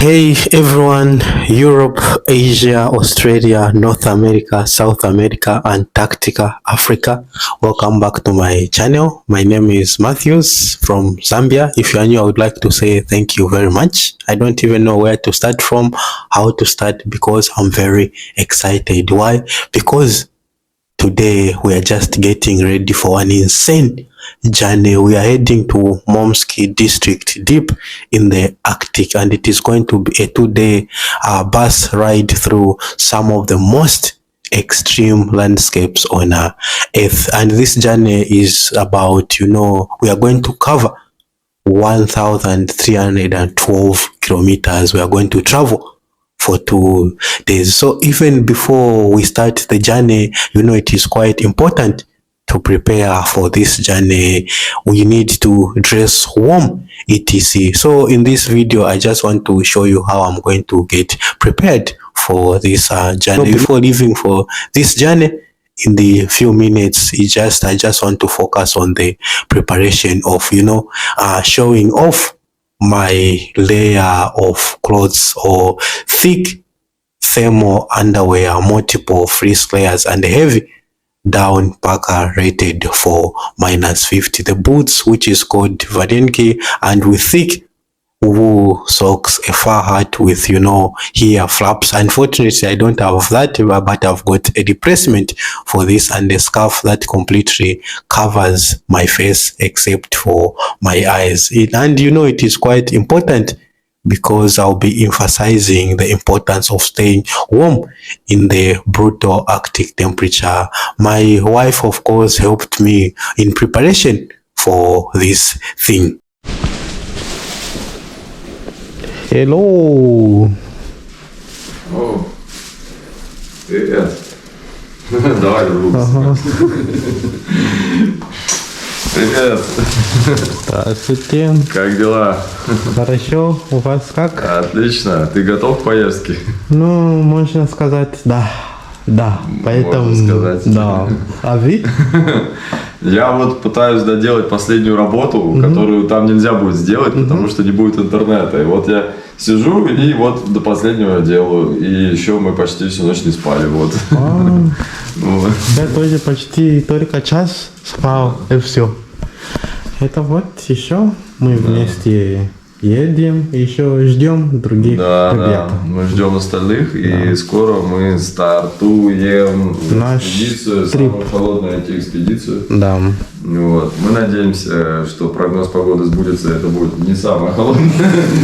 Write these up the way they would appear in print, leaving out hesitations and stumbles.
Hey everyone, Europe, Asia, Australia, North America, South America, Antarctica, Africa. Welcome back to my channel. My name is Matthews from Zambia. If you are new, I would like to say thank you very much. I don't even know where to start from, how to start, because I'm very excited. Why? Because today we are just getting ready for an insane journey. We are heading to Momsky district deep in the Arctic, and it is going to be a 2-day bus ride through some of the most extreme landscapes on Earth. And this journey is about, we are going to cover 1,312 kilometers. We are going to travel for 2 days. So even before we start the journey, it is quite important to prepare for this journey. We need to dress warm, etc. So in this video, I just want to show you how I'm going to get prepared for this journey. So before leaving for this journey, in the few minutes, I just want to focus on the preparation of, showing off my layer of clothes or thick thermal underwear, multiple fleece layers, and heavy down parka rated for -50. The boots, which is called Varenki, and with thick wool socks, a fur hat with here flaps. Unfortunately, I don't have that, but I've got a replacement for this, and a scarf that completely covers my face except for my eyes. And it is quite important, because I'll be emphasizing the importance of staying warm in the brutal Arctic temperature. My wife, of course, helped me in preparation for this thing. Hello. О, привет. Давай руку. Привет. Здравствуйте. Как дела? Хорошо. У вас как? Отлично. Ты готов к поездке? Можно сказать, да. Да, поэтому... Можно сказать. Да. А вы? Я вот пытаюсь доделать последнюю работу, которую там нельзя будет сделать, потому что не будет интернета. И вот я сижу и вот до последнего делаю. И еще мы почти всю ночь не спали. Вот. Я тоже почти только час спал, и все. Это вот еще мы вместе едем, еще ждем других ребят. Да, мы ждем остальных, и скоро мы стартуем экспедицию, самую холодную экспедицию. Да. Вот. Мы надеемся, что прогноз погоды сбудется, это будет не самая холодная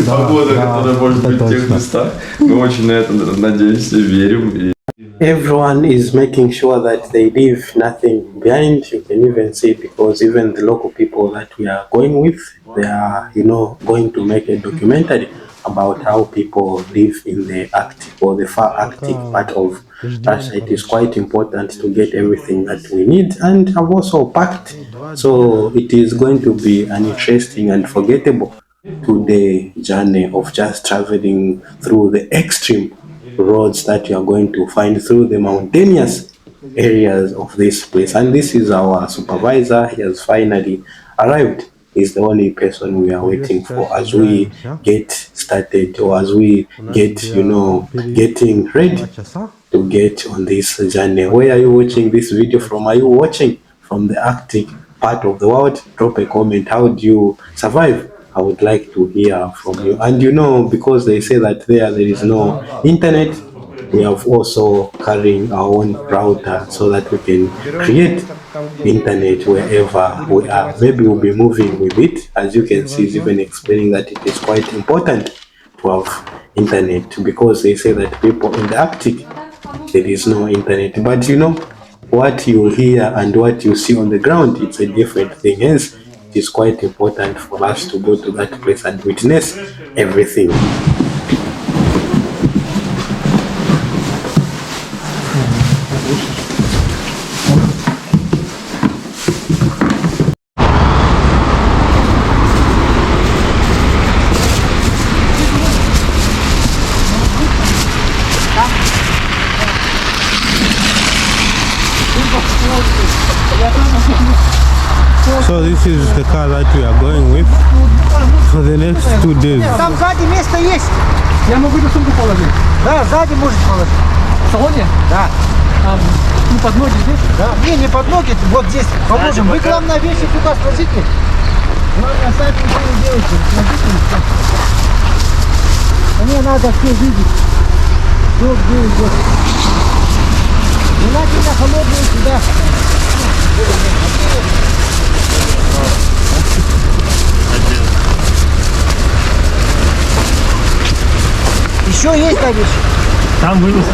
погода, которая может быть в тех местах. Мы очень на это надеемся, верим. Everyone is making sure that they leave nothing behind. You can even see, because even the local people that we are going with, they are, going to make a documentary about how people live in the Arctic, or the far Arctic part of Russia. It is quite important to get everything that we need, and I've also packed. So it is going to be an interesting and forgettable 2-day journey of just traveling through the extreme roads that you are going to find through the mountainous areas of this place. And this is our supervisor. He has finally arrived. He's the only person we are waiting for as we get started, or as we get getting ready to get on this journey. Where are you watching this video from? Are you watching from the Arctic part of the world? Drop a comment. How do you survive? I would like to hear from you. And because they say that there is no internet, we have also carrying our own router so that we can create internet wherever we are. Maybe we'll be moving with it. As you can see, he's even explaining that it is quite important to have internet, because they say that people in the Arctic, there is no internet. But what you hear and what you see on the ground, it's a different thing. Hence, it is quite important for us to go to that place and witness everything. So this is the car that we are going with for the next 2 days. Там сзади место есть. Я могу эту сумку положить. Да, сзади можете положить. В салоне? Да. Ну, под ноги здесь? Да. Не под ноги, вот здесь положим. Вы главное вещи туда сложите. Главное, сами ничего не делайте. Сложите и всё. Мне надо все видеть. Все где идет. Желательно холодные сюда. Еще есть там вещи? Там вынес.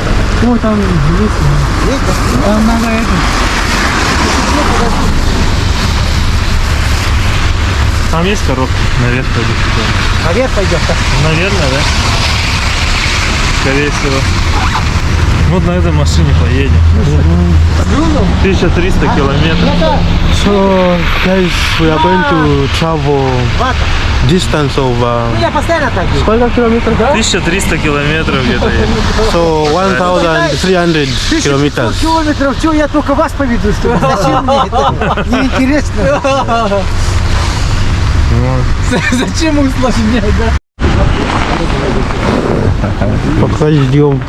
Ну, там есть. Есть, да? Там надо это. Там есть коробка? Наверх пойдет. Наверх пойдет, да? Наверное, да? Скорее всего. Вот на этой машине поедем. 1300 километров. So guys, we are going to travel distance of Ну, я постоянно так делаю. сколько километров? 1300 километров где-то едем. So 1300 kilometers. Километров, что я только вас поведу, что ли? Зачем мне это? Неинтересно. Зачем усложнять, да? Пока ждем.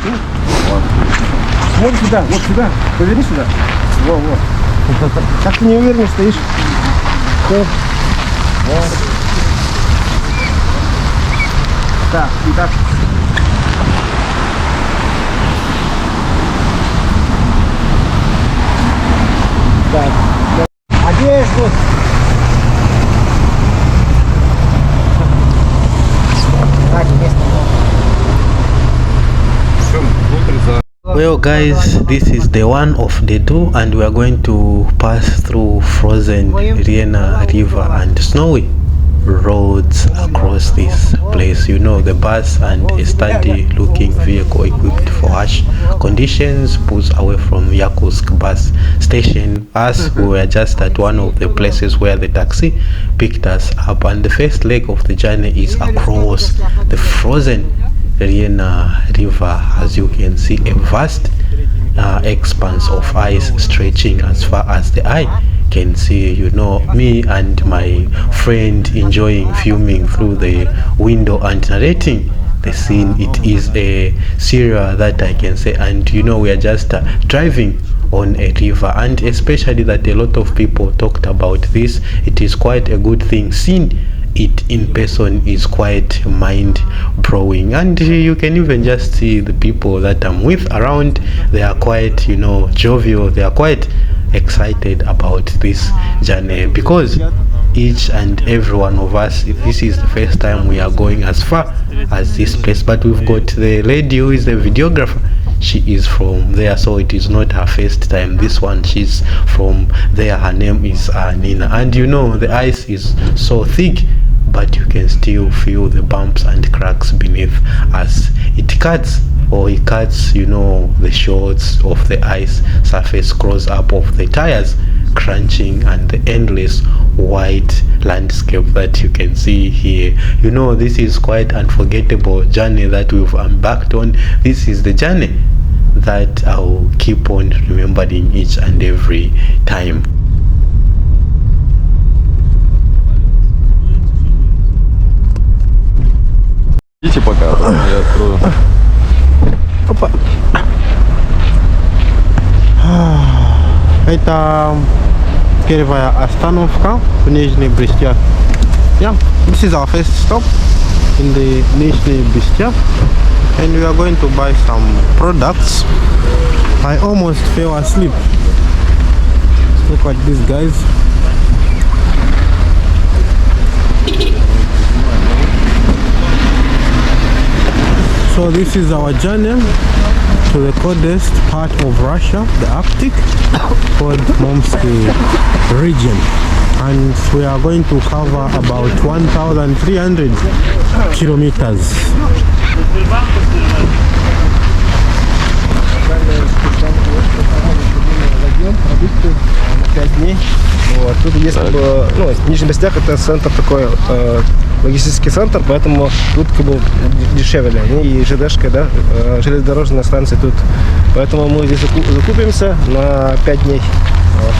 Вот сюда, поверни сюда. Во. Как ты неуверенно стоишь? Вот. Так, и так. Так. Одежду. Так, место. Well guys, this is the one of the two and we are going to pass through frozen Riena river and snowy roads across this place. You know, the bus and a sturdy looking vehicle equipped for harsh conditions pulls away from Yakutsk bus station. Us, we were just at one of the places where the taxi picked us up, and the first leg of the journey is across the frozen Riena river. As you can see, a vast expanse of ice stretching as far as the eye can see. You know, me and my friend enjoying filming through the window and narrating the scene. It is a Syria that I can say, and you know, we are just driving on a river, and especially that a lot of people talked about this. It is quite a good thing. Seeing it in person is quite mind-blowing, and you can even just see the people that I'm with around. They are quite, you know, jovial. They are quite excited about this journey, because each and every one of us, this is the first time we are going as far as this place. But we've got the lady who is the videographer. She is from there, so it is not her first time. This one, she's from there. Her name is Nina, and you know, the ice is so thick, but you can still feel the bumps and cracks beneath as it cuts, you know, the shorts of the ice surface close up of the tires, crunching, and the endless white landscape that you can see here. You know, this is quite unforgettable journey that we've embarked on. This is the journey that I'll keep on remembering each and every time. Идите пока, я открою. Опа. Это первая остановка в Нижней Бресте. Yeah, this is our first stop in the Nizhny Brest, and we are going to buy some products. I almost fell asleep. Look at these guys. So this is our journey to the coldest part of Russia, the Arctic, called Momsky region, and we are going to cover about 1,300 kilometers. Вот. Тут есть как бы, ну, Нижний Брестяк это центр такой, логистический центр, поэтому тут как бы дешевле. И ЖДшка, да, железнодорожная станция тут. Поэтому мы здесь закупимся на 5 дней. Вот.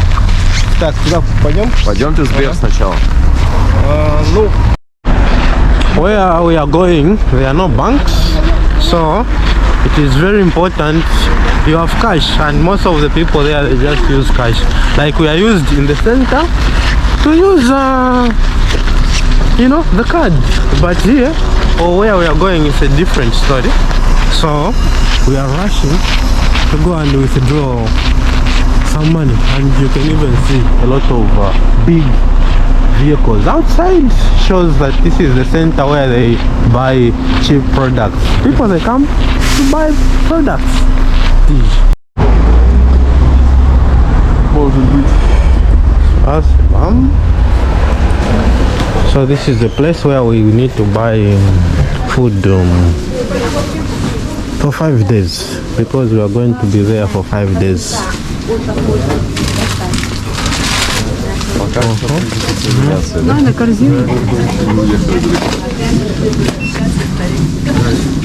Так, туда пойдем. Пойдемте в Сбер сначала. Ну, Where we are going, there are no banks, so it is very important you have cash, and most of the people there they just use cash. Like we are used in the center to use, the card. But here, or where we are going, is a different story. So we are rushing to go and withdraw some money, and you can even see a lot of big vehicles outside. Shows that this is the center where they buy cheap products. People, they come to buy products. So this is the place where we need to buy food for 5 days, because we are going to be there for 5 days. Надо корзину.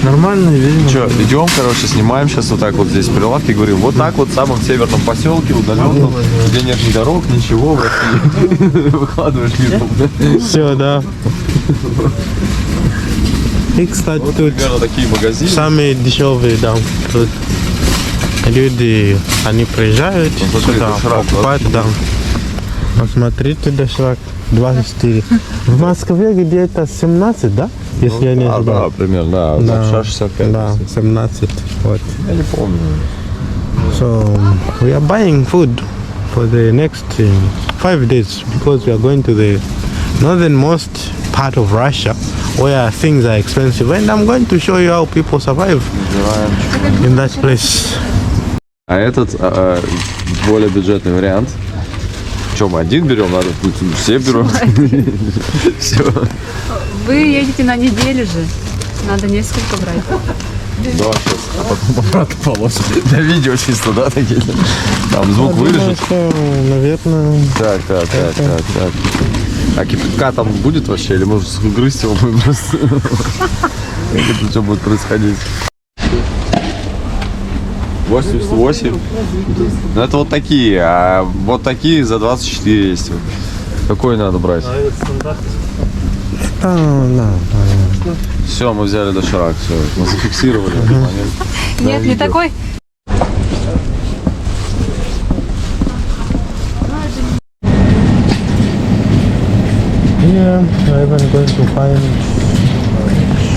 Нормально, видимо. Че, идем, короче, снимаем сейчас вот так вот здесь прилавки, говорим, вот так вот в самом северном поселке, удаленном, где нет ни дорог, ничего в России. Выкладываешь YouTube, да? Все, да. И, кстати, Вот тут примерно такие магазины. самые дешевые, да. Тут люди, они приезжают Посмотри, сюда, доширак, покупают, да. Посмотрите, доширак 24. В Москве где-то 17, да? Если я не Да, ошибаюсь. примерно, да. Да, Лапша 65. да, 17. Вот. Я не помню. So we are buying food for the next 5 days, because we are going to the northernmost part of Russia where things are expensive, and I'm going to show you how people survive in that place. А этот более бюджетный вариант. Что, мы один берем? Надо все берем. Все. Вы едете на неделю же. Надо несколько брать. Да, сейчас. А потом обратно положим. Для видео чисто, да, такие? Там звук вырежет. Наверное. Так. А кипятка там будет вообще? Или может грызть его будем просто? Как это что будет происходить? 88. Ну это вот такие, а вот такие за 24 есть. Какой надо брать? Все, мы взяли доширак, все, мы зафиксировали. Нет, не такой. Here we're even going to find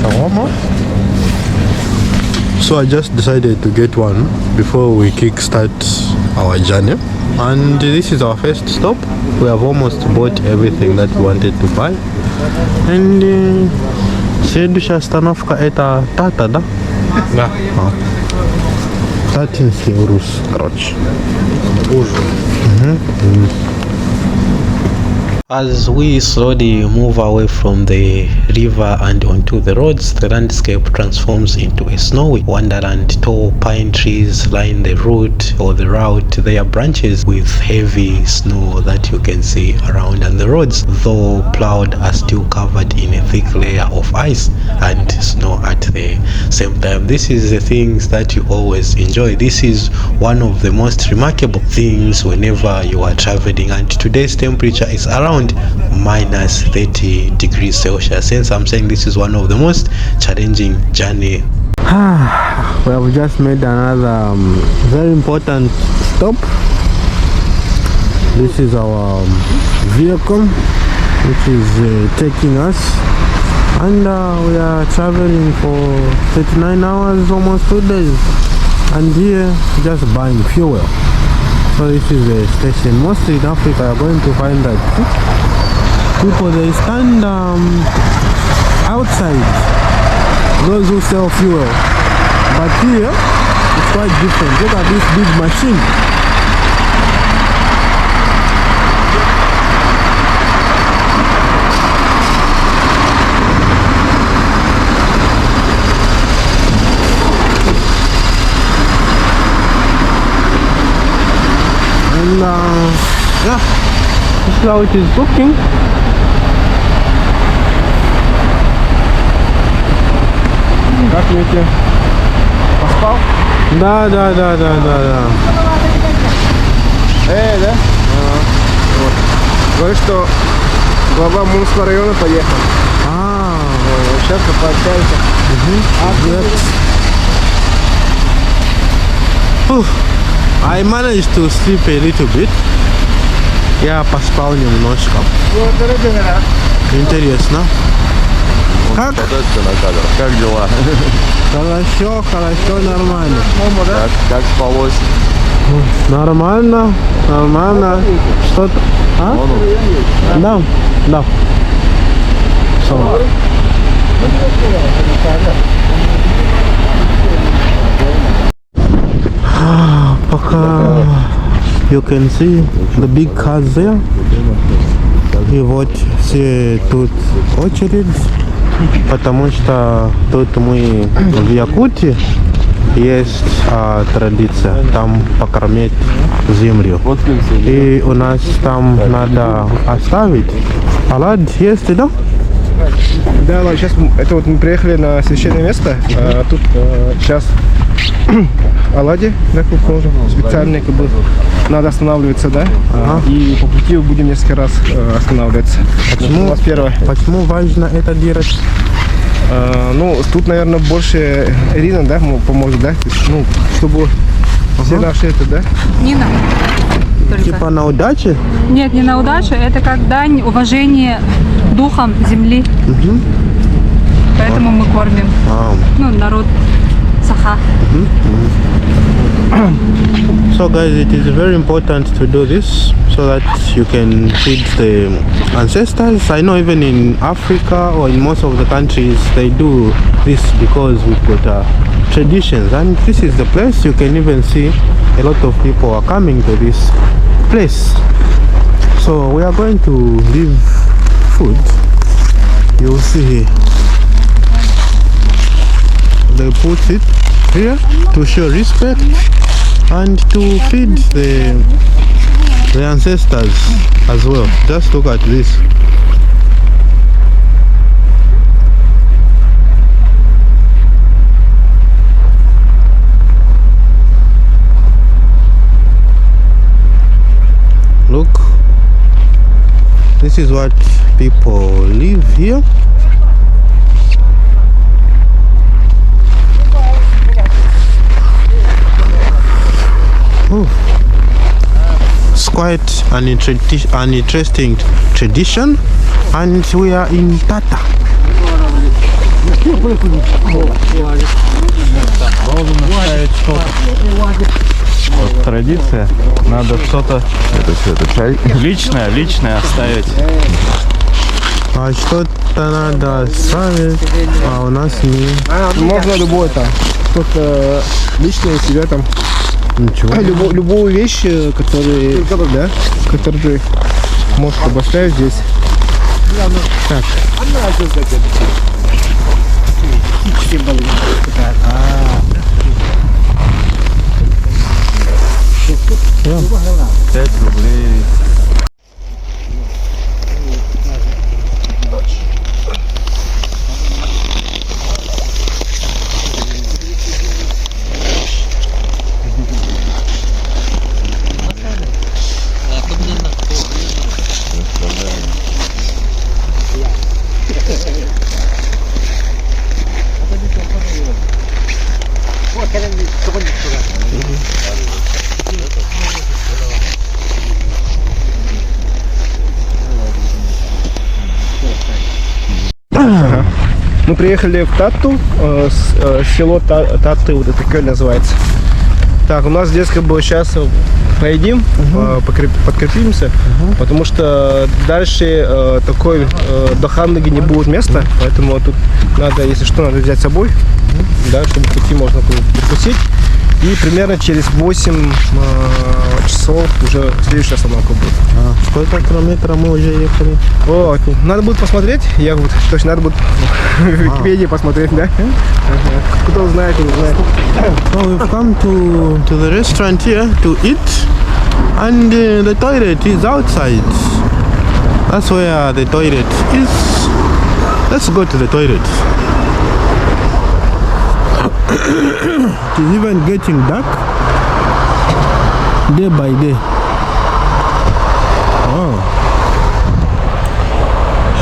shawarma. So I just decided to get one before we kickstart our journey. And this is our first stop. We have almost bought everything that we wanted to buy. And следующая остановка это Тата, да? Да. Татинский Урус, короче. As we slowly move away from the river and onto the roads, the landscape transforms into a snowy wonderland. Tall pine trees line the route or the route. They are branches with heavy snow that you can see around, and the roads, though plowed, are still covered in a thick layer of ice and snow at the same time. This is the things that you always enjoy. This is one of the most remarkable things whenever you are traveling, and today's temperature is around minus 30 degrees Celsius. Since I'm saying this is one of the most challenging journey. We have just made another very important stop. This is our vehicle which is taking us, and we are traveling for 39 hours, almost 2 days, and here just buying fuel. So this is a station. Mostly in Africa you're going to find that people, they stand outside, those who sell fuel. But here it's quite different. Look at this big machine. And yeah, this is how it is looking. Как видите, поспал? Да. Да. Говорит, что глава Мунского района поехал. Сейчас пообщаемся. I managed to sleep a little bit. Я поспал немножко. Интересно. Как? Как дела? Хорошо, нормально. Как спалось? Нормально. Что-то... А? Да. Пока you can see the big cars there. И вот все тут очередь, потому что тут мы в Якутии есть традиция там покормить землю. И у нас там надо оставить. Оладь есть, да? Да, ладно, сейчас это вот мы приехали на священное место. Тут сейчас оладьи, да, специальные, как бы надо останавливаться, да? И по пути будем несколько раз останавливаться. Почему? У вас первое. Почему важно это делать? Ну, тут, наверное, больше Ирина, да, поможет, да? То есть, ну, чтобы все наши это, да? Нина. Только. Типа на удачу? Нет, не на удачу, это как дань уважения духам земли. Поэтому мы кормим. Ну, народ Саха. So guys, it is very important to do this so that you can feed the ancestors. I know even in Africa or in most of the countries they do this because we've got traditions, and this is the place. You can even see a lot of people are coming to this place. So we are going to leave food. You'll see they put it here to show respect and to feed the ancestors as well. Just look at this. Look, this is what people live here. It's quite an interesting tradition, and we are in Tata. Вот традиция, надо что-то личное оставить. А что-то надо оставить, а у нас не... Можно любое там. Что-то личное себя там. Ничего. Любую вещь, которую ты можешь оставить здесь. Так. Пять рублей. Мы приехали в Тату, село Таты, вот это Кёль называется. Так, у нас здесь как бы сейчас поедим, подкрепимся, потому что дальше до Ханныги не будет места, поэтому тут надо, если что, надо взять с собой, да, чтобы в пути можно перекусить. И примерно через 8 часов уже следующая остановка будет. Сколько километров мы уже ехали? О, надо будет посмотреть, я вот, точно надо будет в Википедии посмотреть, да? Кто знает, не знает. So we've come to the restaurant here to eat, and the toilet is outside. That's where the toilet is. Let's go to the toilet. It is even getting dark day by day. Oh.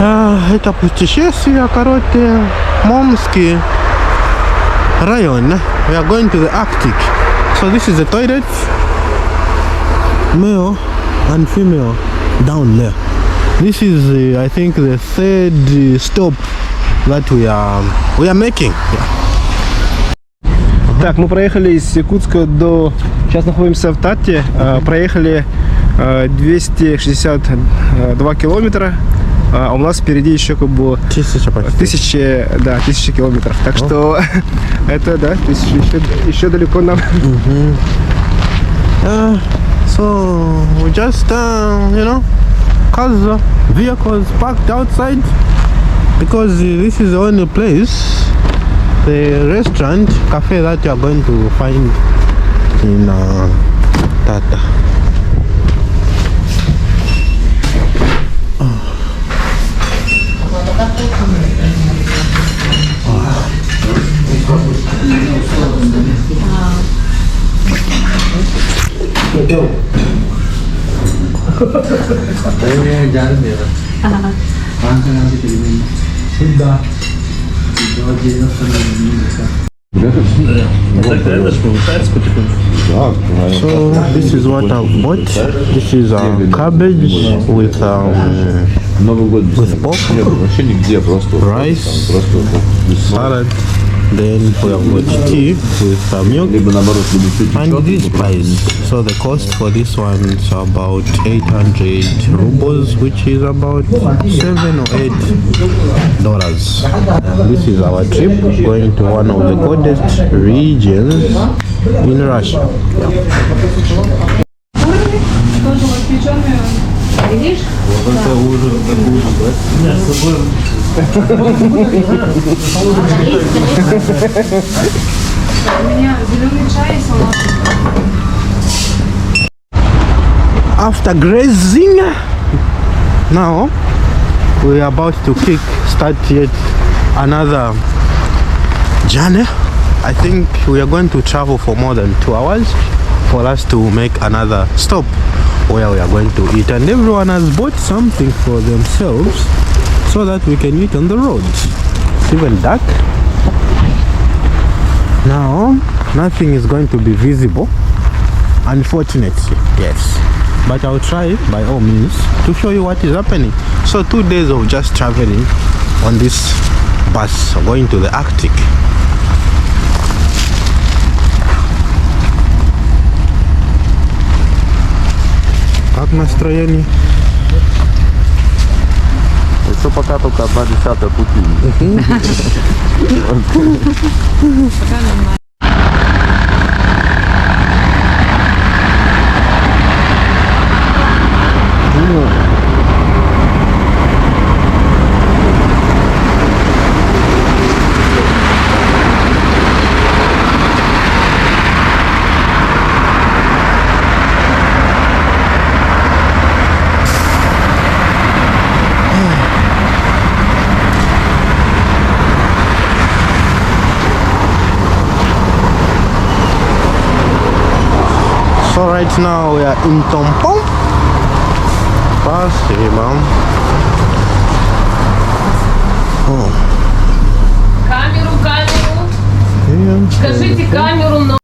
Это путешествие, короче, Момский район. We are going to the Arctic. So this is the toilet, male and female down there. This is, I think, the third stop that we are making. Так, мы проехали из Якутска до... Сейчас находимся в Тате. Проехали 262 километра. А у нас впереди еще как бы 1000 километров. Так что это, да, еще далеко нам. So we just, cause the vehicles parked outside because this is the only place, the restaurant, cafe that you are going to find in Tata. So this is what I've bought. This is cabbage with pork, rice, salad. Then we have got tea with milk and this price. So the cost for this one is about 800 rubles, which is about $7 or $8. And this is our trip going to one of the coldest regions in Russia. Видишь? У меня зеленый чай и салат. After grazing, now we are about to start yet another journey. I think we are going to travel for more than 2 hours for us to make another stop where we are going to eat, and everyone has bought something for themselves so that we can eat on the road. It's even dark now. Nothing is going to be visible, unfortunately, yes, but I'll try by all means to show you what is happening. So 2 days of just traveling on this bus going to the Arctic. Как настроение? Еще пока только 1/10 пути. Пока нормально. So right now we are in Tompon. Спасибо. Камеру. Скажите камеру, но...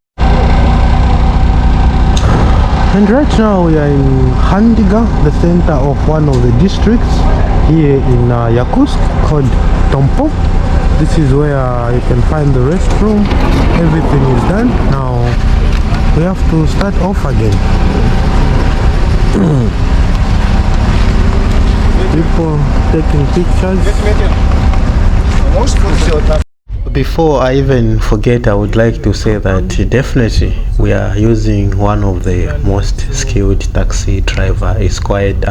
And right now we are in Handiga, the center of one of the districts here in Yakutsk called Tompon. This is where you can find the restroom. Everything is done. Now we have to start off again. People taking pictures. Before I even forget, I would like to say that definitely we are using one of the most skilled taxi driver. Is quite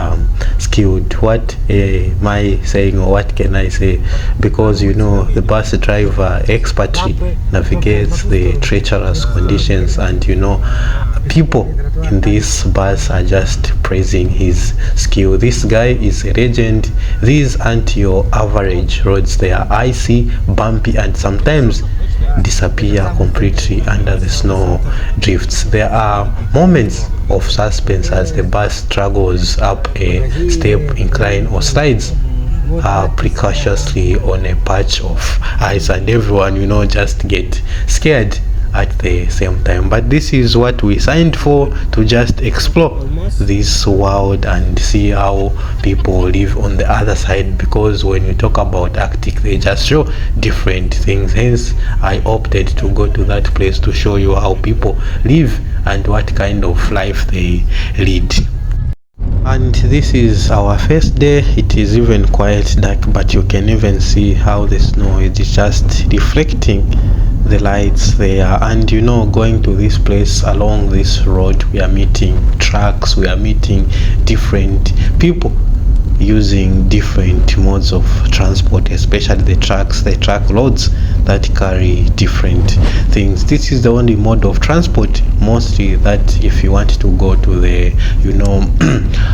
skilled. What am I saying, or what can I say? Because the bus driver expertly navigates the treacherous conditions, and people in this bus are just praising his skill. This guy is a legend. These aren't your average roads. They are icy, bumpy, and sometimes disappear completely under the snow drifts. There are moments of suspense as the bus struggles up a steep incline or slides precautiously on a patch of ice, and everyone, just get scared at the same time. But this is what we signed for, to just explore this world and see how people live on the other side, because when you talk about Arctic, they just show different things. Hence I opted to go to that place to show you how people live and what kind of life they lead. And this is our first day. It is even quite dark, but you can even see how the snow is just reflecting the lights there. And going to this place, along this road, we are meeting trucks, we are meeting different people using different modes of transport, especially the trucks, the truck loads that carry different things. This is the only mode of transport mostly that if you want to go to the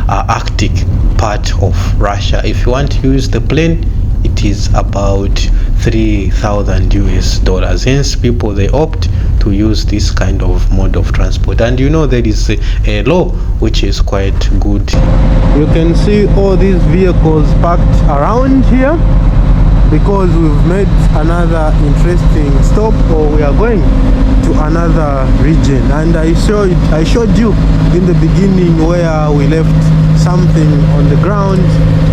Arctic part of Russia, if you want to use the plane, it is about $3,000. Hence people, they opt to use this kind of mode of transport. And there is a law which is quite good. You can see all these vehicles parked around here because we've made another interesting stop, or we are going to another region. And I showed you in the beginning where we left something on the ground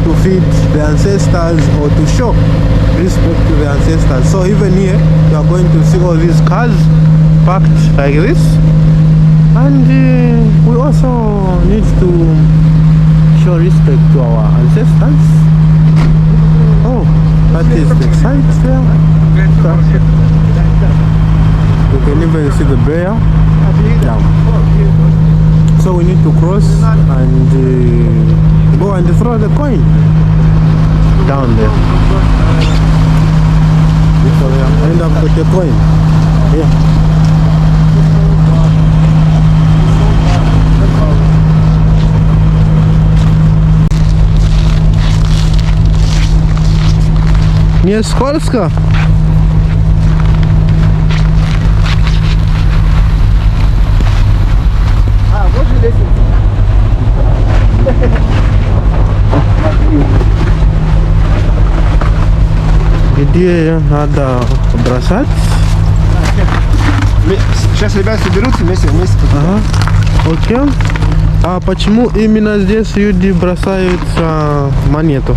to feed the ancestors, or to show respect to the ancestors. So even here you are going to see all these cars parked like this. And we also need to show respect to our ancestors. Oh, that is the site there. You can even see the bear. Yeah. So we need to cross and go and throw the coin down there. So we end up with the coin. Yeah. Nie skользко. Вот же лестница. Где надо бросать? Сейчас ребята соберутся вместе. Ага. Окей. А почему именно здесь люди бросают монету?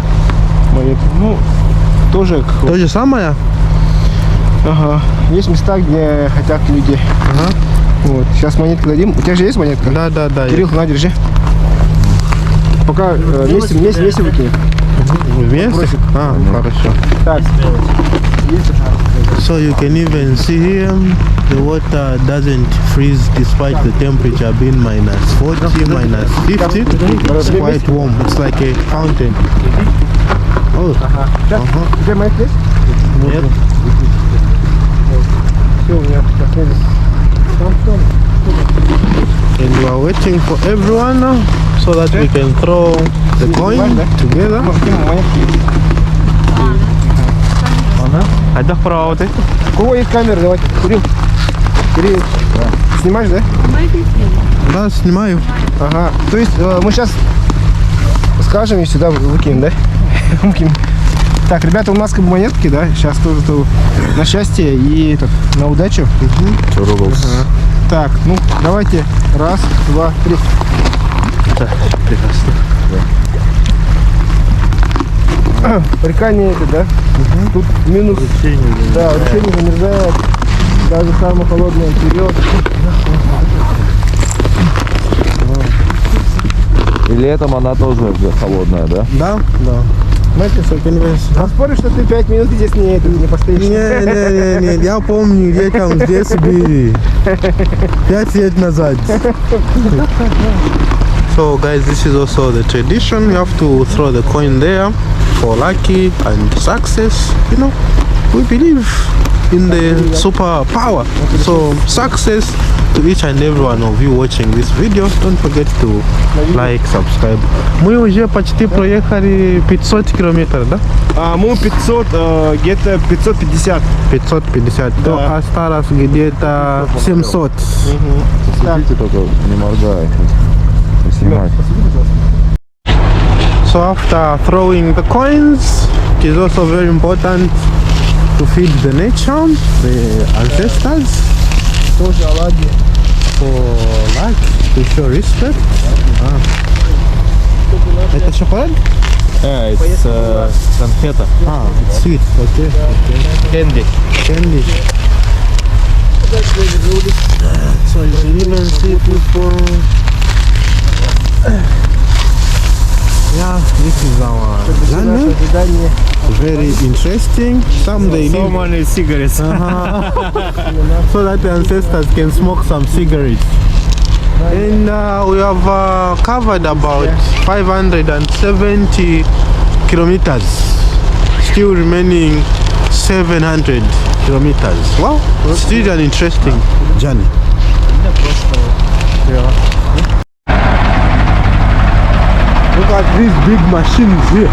Ну, тоже. То же самое? Ага. Есть места, где хотят люди. Ага. Вот. Сейчас монетку дадим. У тебя же есть монетка? Да. Кирилл, на, держи. Пока вместе выкинем. Вместе? Хорошо. Так. So you can even see here the water doesn't freeze despite the temperature being minus 40, minus 50. It's quite warm. It's like a fountain. Oh. У тебя монетка есть? Нет. Все, у меня последний. And we are waiting for everyone now so that we can throw the coin together. Отдох право ты. У кого есть камера? Давайте. Кирилл. Снимаешь, да? Да, снимаю. Ага. То есть мы сейчас скажем и сюда выкинем, да? Выкинем. Так, ребята, у нас как бы монетки, да? Сейчас тоже на счастье и на удачу. Ага. Так, ну давайте. Раз, два, три. Так, прекрасно. Река не это, да? Тут минус. Да, вручение замерзает. Даже самый холодный период. И летом она тоже холодная, да? Да. Знаете, что А спорю, что ты 5 минут здесь не постоишь. Не, я помню, летом здесь были 5 лет назад. So guys, this is also the tradition. You have to throw the coin there for lucky and success. We believe in the super power. So success to each and every one of you watching this video. Don't forget to like, subscribe. Мы уже почти проехали 500 километров, да? Мы 500, где-то 550. 550. Да. То осталось где-то 700. Смотрите, только не моргай. Снимать. So after throwing the coins, it is also very important to feed the nature, the ancestors, for like to show respect. Это шоколад? Yeah, it's конфета. It's sweet. Okay. Candy. Candy. So you can even see people. Yeah, this is our planet. Very interesting. Some they So live many cigarettes. so that the ancestors can smoke some cigarettes. And we have covered about 570 kilometers. Still remaining 700 kilometers. Wow, still an interesting journey. Look at these big machines here.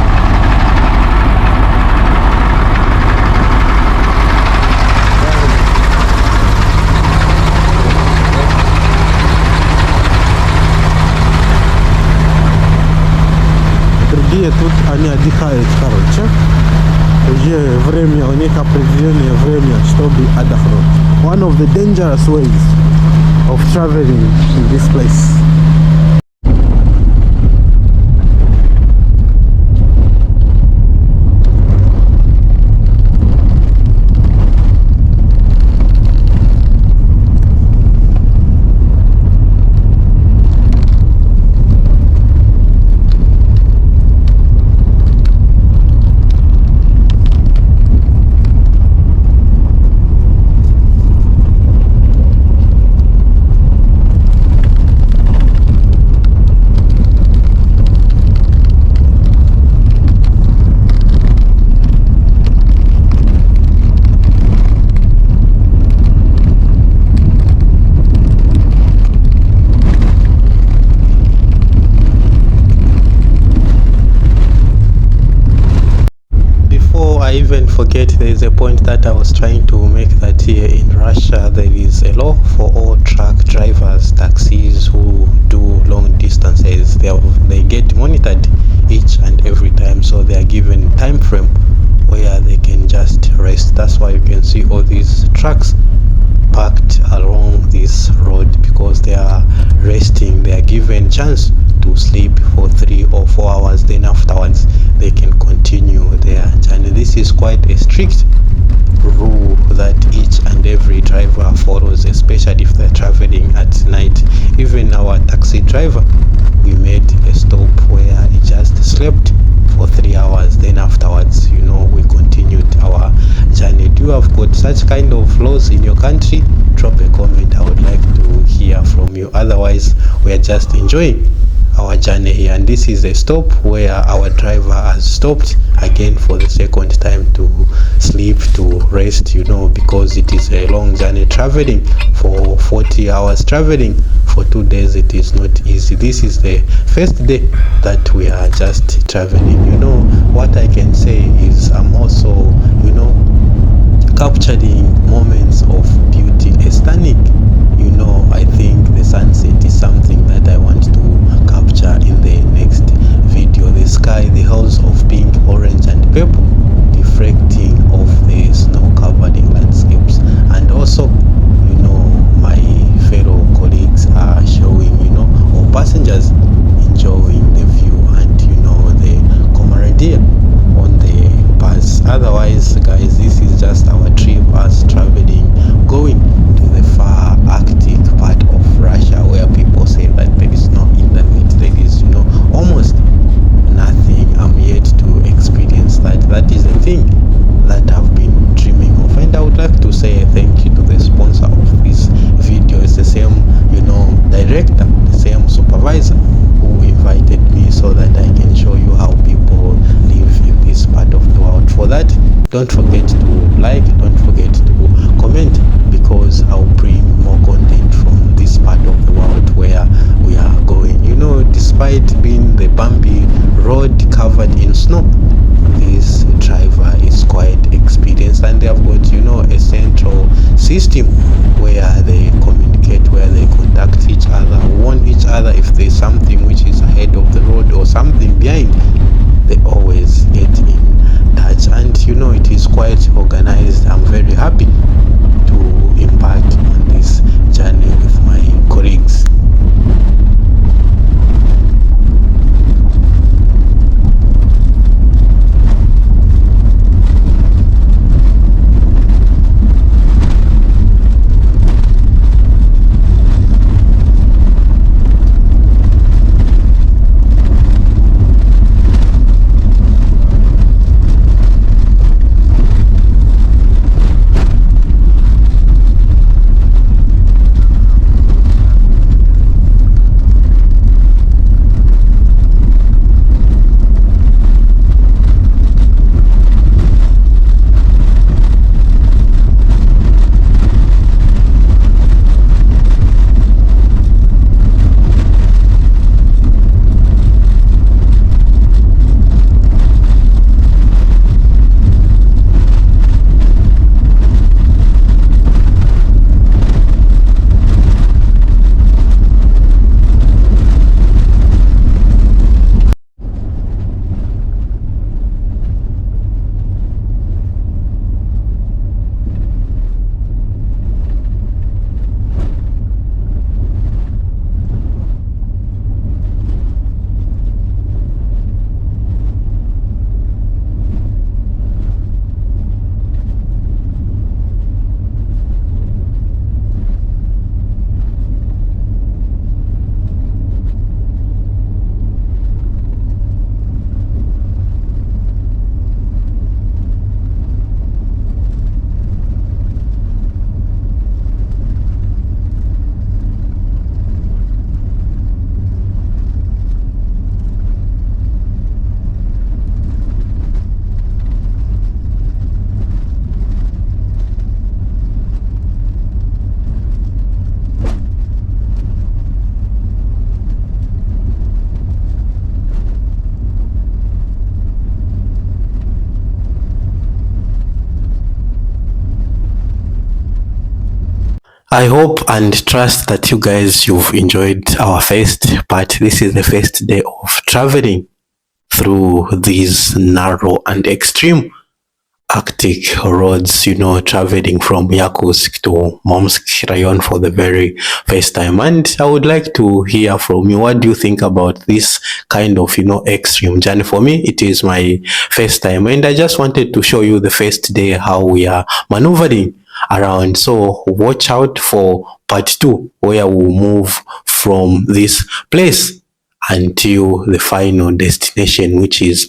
Другие тут они отдыхают, короче. Уже время, у них определенное время, чтобы отдохнуть. One of the dangerous ways of traveling in this place. I even forget there is a point that I was trying to make, that here in Russia there is a law for all truck drivers, taxis who do long distances. They get monitored each and every time, so they are given time frame where they can just rest. That's why you can see all these trucks parked along this road, because they are resting. They are given chance to sleep for 3 or 4 hours, then afterwards they can continue their journey. This is quite a strict rule that each and every driver follows, especially if they're traveling at night. Even our taxi driver, we made a stop where he just slept for 3 hours, then afterwards, we continued our journey. Do you have got such kind of laws in your country? Drop a comment. I would like to hear from you. Otherwise, we are just enjoying our journey here, and this is a stop where our driver has stopped again for the second time to sleep, to rest, because it is a long journey. Traveling for 40 hours, traveling for 2 days, it is not easy. This is the first day that we are just traveling. What I can say is I'm also capturing moments of beauty, aesthetic. I think the sunset is something that I want to capture in the next video. The sky, the hills of pink, orange and purple, reflecting off the snow-covered landscapes. And also, my fellow colleagues are showing, or passengers enjoying the view and, the camaraderie on the bus. Otherwise, guys, this is just our trip, us traveling, going to the far Arctic part of Russia, where people say that there is no internet, there is almost nothing. I'm yet to experience that. That is the thing that I've been dreaming of, and I would like to say thank you to the sponsor of this video. It's the same director, the same supervisor who invited me so that I can show you how people live in this part of the world. For that, don't forget to like, don't forget to comment, because I'll bring more content from this part of the world where we are going. Despite being the bumpy road covered in snow, this driver is quite experienced, and they have got a central system where they communicate, where they contact each other, warn each other if there's something which is ahead of the road or or something behind, they always get in touch, and you know, it is quite organized. I'm very happy to embark on this journey with my colleagues. I hope and trust that you guys, you've enjoyed our first part. This is the first day of traveling through these narrow and extreme Arctic roads, you know, traveling from Yakutsk to Momsk Rayon for the very first time. And I would like to hear from you. What do you think about this kind of, you know, extreme journey? For me, it is my first time, and I just wanted to show you the first day how we are maneuvering around. So watch out for part 2, where we'll move from this place until the final destination, which is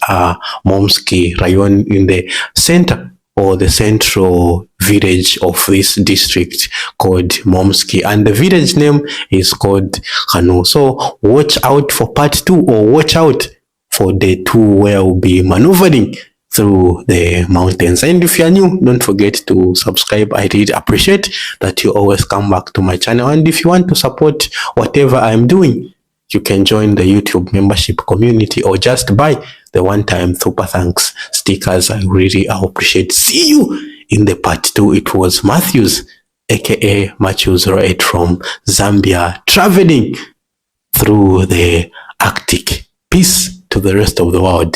Momsky Rayon, in the center or the central village of this district called Momsky, and the village name is called Kanu. So watch out for part 2, or watch out for day 2, where we'll be maneuvering through the mountains. And if you are new, don't forget to subscribe. I really appreciate that you always come back to my channel. And if you want to support whatever I'm doing, you can join the YouTube membership community, or just buy the one-time super thanks stickers. I really appreciate. See you in the part 2. It was Matьюс, aka Matьюs08 from Zambia, traveling through the Arctic. Peace to the rest of the world.